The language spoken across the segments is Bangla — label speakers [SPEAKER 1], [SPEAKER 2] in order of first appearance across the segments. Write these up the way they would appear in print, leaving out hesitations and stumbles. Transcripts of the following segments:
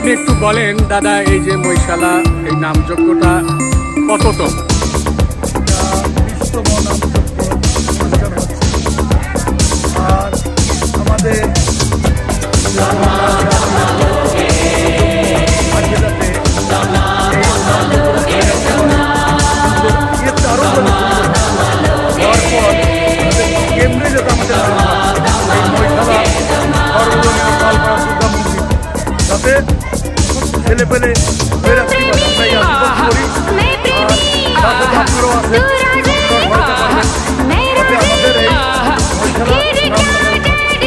[SPEAKER 1] আপনি একটু বলেন দাদা, এই যে মহিশালা এই নামযজ্ঞটা কততম?
[SPEAKER 2] 20তম নামযজ্ঞ অনুষ্ঠান হচ্ছে। আর আমাদের কেন্দ্রে যাতে আমাদের এই মহিশালা সর্বজনীন পালপাড়া দুর্গা মন্দির যাতে ছেলে পেলে আমরা এই আশীর্বাদ করি। আর সাথে আপনারাও আছেন, যাতে আমাদের এই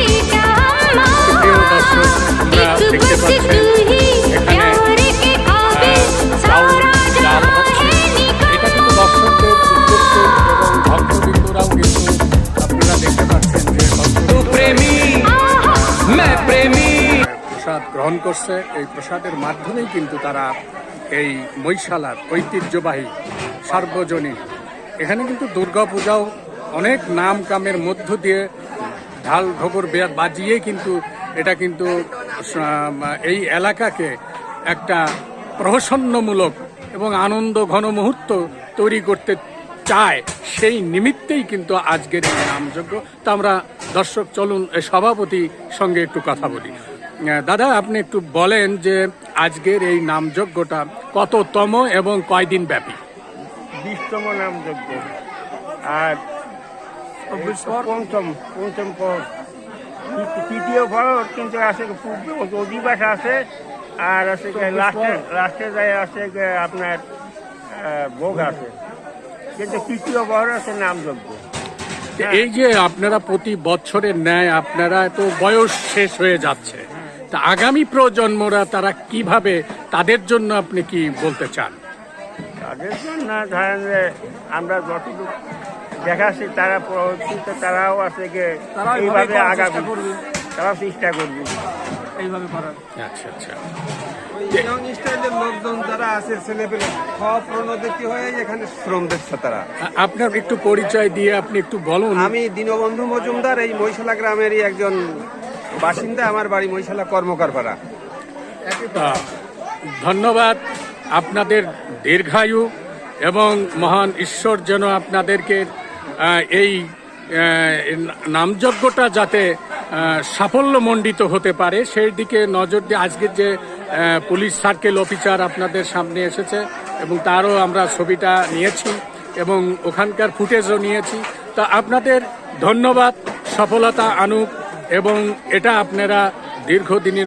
[SPEAKER 2] মহিশালা
[SPEAKER 1] প্রিয় দর্শক, আমরা দেখতে পাচ্ছেন এখানে চাউল ডাল হচ্ছে। এটা কিন্তু দর্শকদের উদ্দেশ্য এবং ভক্তবৃন্দরাও কিন্তু আপনারা দেখতে পাচ্ছেন যে প্রসাদ গ্রহণ করছে। এই প্রসাদের মাধ্যমেই কিন্তু তারা এই মহিশালার ঐতিহ্যবাহী সার্বজনীন, এখানে কিন্তু দুর্গাপূজাও অনেক নাম কামের মধ্য দিয়ে ঢাল ঢোকর বাজিয়ে কিন্তু এটা কিন্তু এই এলাকাকে একটা প্রহসন্নমূলক এবং আনন্দ ঘন মুহূর্ত তৈরি করতে চায়। সেই নিমিত্তেই কিন্তু আজকের এই নামযজ্ঞ। তা আমরা দর্শক চলুন সভাপতির সঙ্গে একটু কথা বলি। দাদা, আপনি একটু বলেন যে আজকের এই নামযজ্ঞটা কততম এবং কয়দিন ব্যাপী?
[SPEAKER 3] 20তম নামযজ্ঞ। আর পঞ্চম পর তৃতীয় পর কিন্তু আছে অধিবাস আছে। আর আছে লাস্টে যায় আছে আপনার ভোগ আছে, কিন্তু তৃতীয় পর আছে নামযজ্ঞ।
[SPEAKER 1] এই যে আপনারা প্রতি বছরের ন্যায় আপনারা তো বয়স শেষ হয়ে যাচ্ছে, তা আগামী প্রজন্মরা তারা কিভাবে, তাদের জন্য আপনি কি বলতে চান?
[SPEAKER 3] তাদের জন্য ধরেন যে আমরা যতটুকু দেখাচ্ছি তারা পরবর্তীতে তারাও আছে এইভাবে আগামী তারাও চেষ্টা করবে এইভাবে করার।
[SPEAKER 1] আচ্ছা আচ্ছা,
[SPEAKER 4] ইয়ং স্টাইলের লোকজন যারা আছে ছেলেপেলে সব প্রণোদিত হয়ে এখানে শ্রম দিচ্ছে তারা।
[SPEAKER 1] আপনার একটু পরিচয় দিয়ে আপনি একটু বলুন।
[SPEAKER 4] আমি দীনবন্ধু মজুমদার, এই মহিশালা গ্রামেরই একজন বাসিন্দা। আমার বাড়ি মহিশালা কর্মকারপাড়া।
[SPEAKER 1] ধন্যবাদ, আপনাদের দীর্ঘায়ু এবং মহান ঈশ্বর যেন আপনাদেরকে এই নামযজ্ঞটা যাতে সাফল্যমণ্ডিত হতে পারে সেই দিকে নজর দিয়ে আজকের যে পুলিশ সার্কেল অফিসার আপনাদের সামনে এসেছে এবং তারও আমরা ছবিটা নিয়েছি এবং ওখানকার ফুটেজও নিয়েছি। তা আপনাদের ধন্যবাদ, সফলতা আনুক এবং এটা আপনারা দীর্ঘদিনের